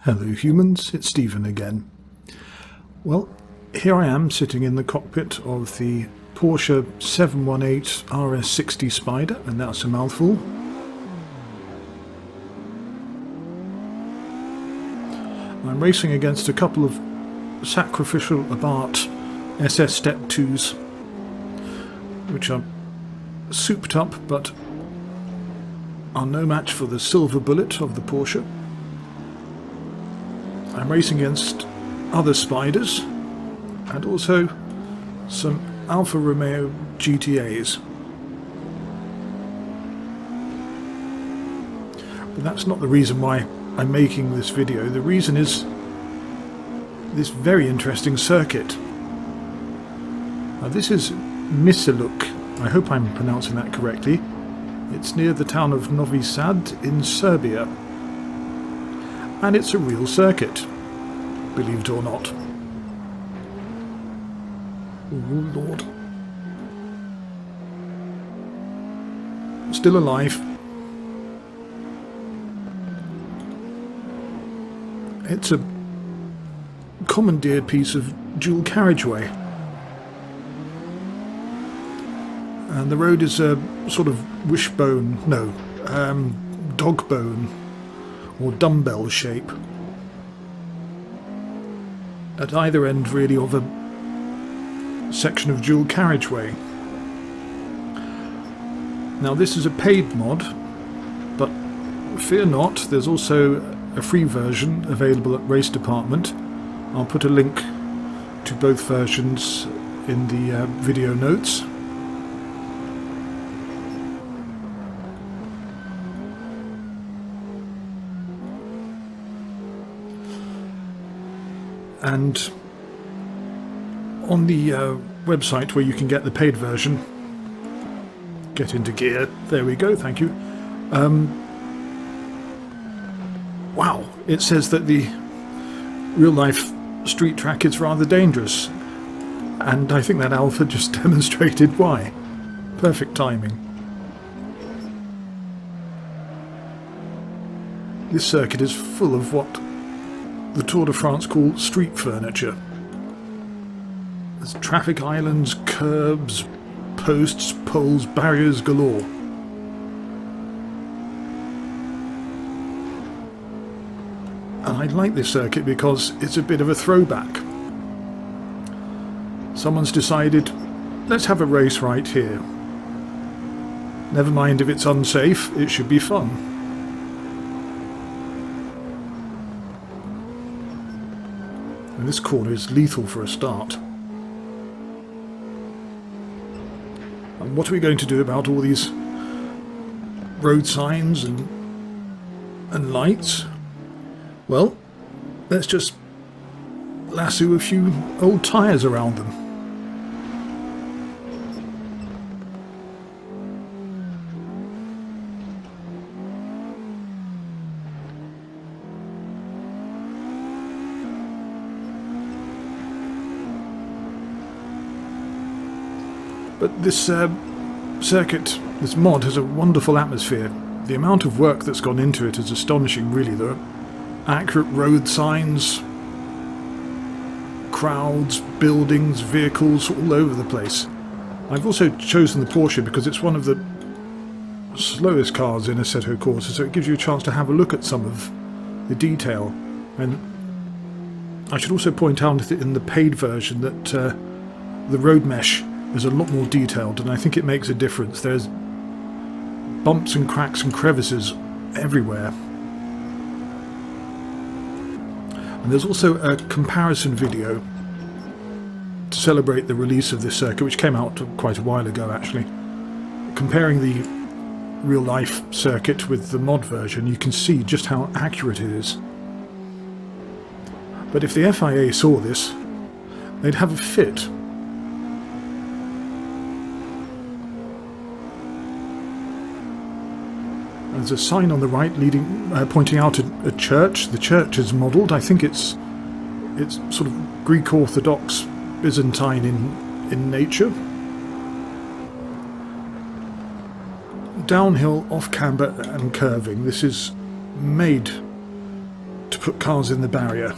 Hello humans, it's Stephen again. Well, here I am sitting in the cockpit of the Porsche 718 RS60 Spyder, and that's a mouthful. I'm racing against a couple of sacrificial Abarths SS Step 2s, which are souped up but are no match for the silver bullet of the Porsche. I'm racing against other Spyders and also some Alfa Romeo GTAs. But that's not the reason why I'm making this video. The reason is this very interesting circuit. Now this is Mišeluk. I hope I'm pronouncing that correctly. It's near the town of Novi Sad in Serbia. And it's a real circuit, believe it or not. Oh Lord. Still alive. It's a commandeered piece of dual carriageway. And the road is a sort of wishbone, no, dog bone or dumbbell shape at either end really of a section of dual carriageway. Now this is a paid mod, but fear not, there's also a free version available at Race Department. I'll put a link to both versions in the video notes. And on the website where you can get the paid version, get into gear, there we go, thank you. Wow, it says that the real life street track is rather dangerous, and I think that Alfa just demonstrated why. Perfect timing. This circuit is full of what the Tour de France call street furniture. There's traffic islands, curbs, posts, poles, barriers galore. And I like this circuit because it's a bit of a throwback. Someone's decided, let's have a race right here. Never mind if it's unsafe, it should be fun. And this corner is lethal for a start. And what are we going to do about all these road signs and lights? Well, let's just lasso a few old tyres around them. But this circuit, this mod, has a wonderful atmosphere. The amount of work that's gone into it is astonishing, really. There are accurate road signs, crowds, buildings, vehicles all over the place. I've also chosen the Porsche because it's one of the slowest cars in Assetto Corsa, so it gives you a chance to have a look at some of the detail. And I should also point out in the paid version that the road mesh is a lot more detailed, and I think it makes a difference. There's bumps and cracks and crevices everywhere. And there's also a comparison video to celebrate the release of this circuit, which came out quite a while ago actually. Comparing the real life circuit with the mod version, you can see just how accurate it is. But if the FIA saw this, they'd have a fit. There's a sign on the right pointing out a church. The church is modelled. I think it's sort of Greek Orthodox Byzantine in nature. Downhill, off camber and curving. This is made to put cars in the barrier.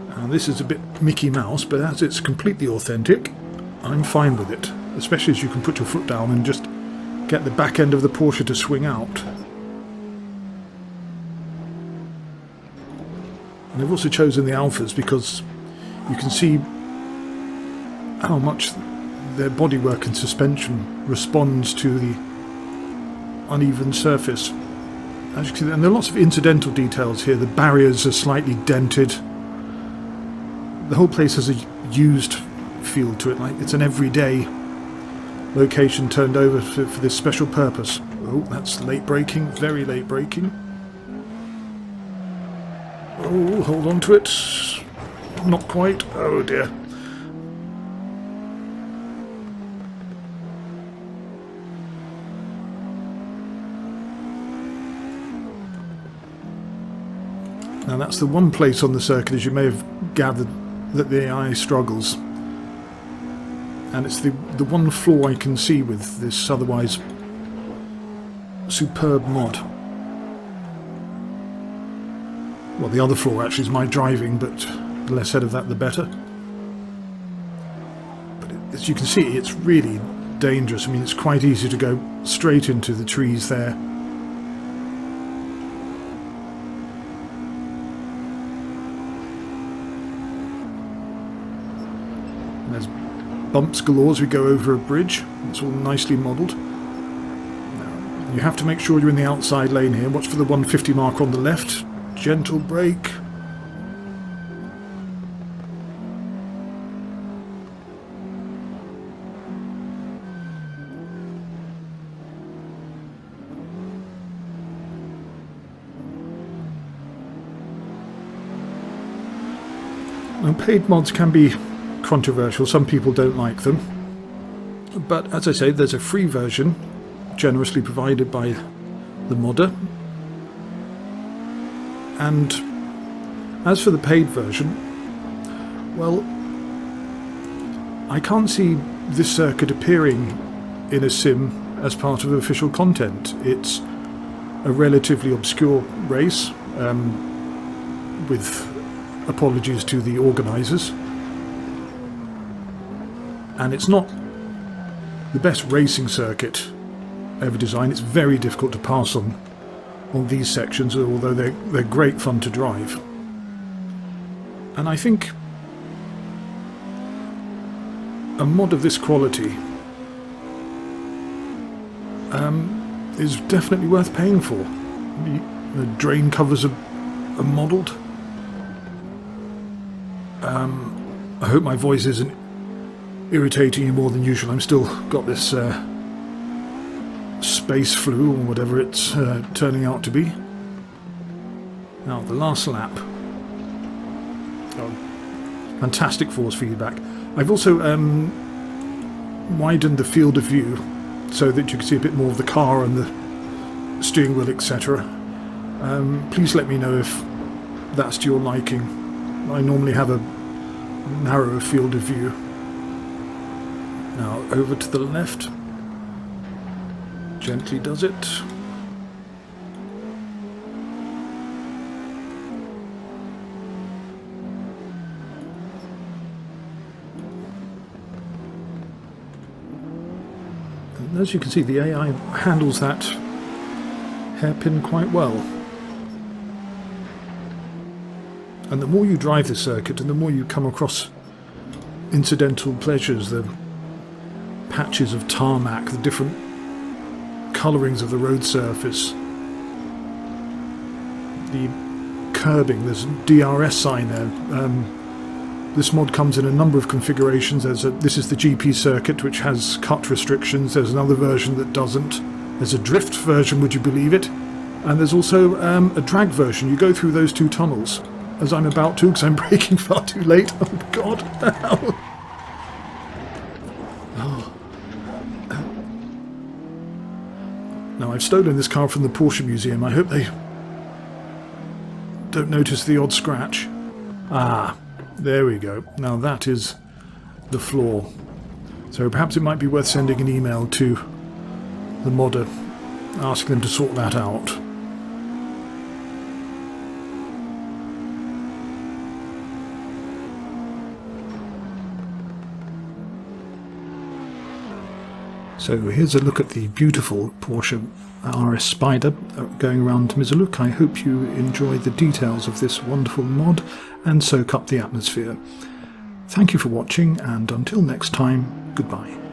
Now this is a bit Mickey Mouse, but as it's completely authentic, I'm fine with it. Especially as you can put your foot down and just get the back end of the Porsche to swing out. And I've also chosen the Alfas because you can see how much their bodywork and suspension responds to the uneven surface. As you can see, and there are lots of incidental details here. The barriers are slightly dented. The whole place has a used feel to it, like it's an everyday location turned over for this special purpose. Oh, that's late braking, very late braking. Oh, hold on to it. Not quite. Oh dear. Now that's the one place on the circuit, as you may have gathered, that the AI struggles. And it's the one flaw I can see with this otherwise superb mod. Well, the other flaw actually is my driving, but the less said of that the better. But as you can see, it's really dangerous. I mean, it's quite easy to go straight into the trees there. And there's bumps galore as we go over a bridge. It's all nicely modelled. You have to make sure you're in the outside lane here. Watch for the 150 marker on the left. Gentle brake. Now, paid mods can be controversial. Some people don't like them. But as I say, there's a free version generously provided by the modder. And as for the paid version, well, I can't see this circuit appearing in a sim as part of official content. It's a relatively obscure race, with apologies to the organisers. And it's not the best racing circuit ever designed. It's very difficult to pass on these sections, although they're great fun to drive. And I think a mod of this quality is definitely worth paying for. The drain covers are modelled. I hope my voice isn't irritating you more than usual. I'm still got this space flu or whatever it's turning out to be. Now the last lap. Oh, fantastic force feedback. I've also widened the field of view so that you can see a bit more of the car and the steering wheel, etc. Please let me know if that's to your liking. I normally have a narrower field of view. Now over to the left. Gently does it. And as you can see, the AI handles that hairpin quite well. And the more you drive the circuit and the more you come across incidental pleasures, the patches of tarmac, the different colourings of the road surface, the curbing, there's a DRS sign there. This mod comes in a number of configurations. This is the GP circuit, which has cut restrictions. There's another version that doesn't. There's a drift version, would you believe it? And there's also a drag version. You go through those two tunnels, as I'm about to, because I'm braking far too late. Oh God. Now, I've stolen this car from the Porsche Museum. I hope they don't notice the odd scratch. Ah, there we go. Now that is the flaw. So perhaps it might be worth sending an email to the modder asking them to sort that out. So here's a look at the beautiful Porsche RS Spyder going around Mišeluk. I hope you enjoy the details of this wonderful mod and soak up the atmosphere. Thank you for watching, and until next time, goodbye.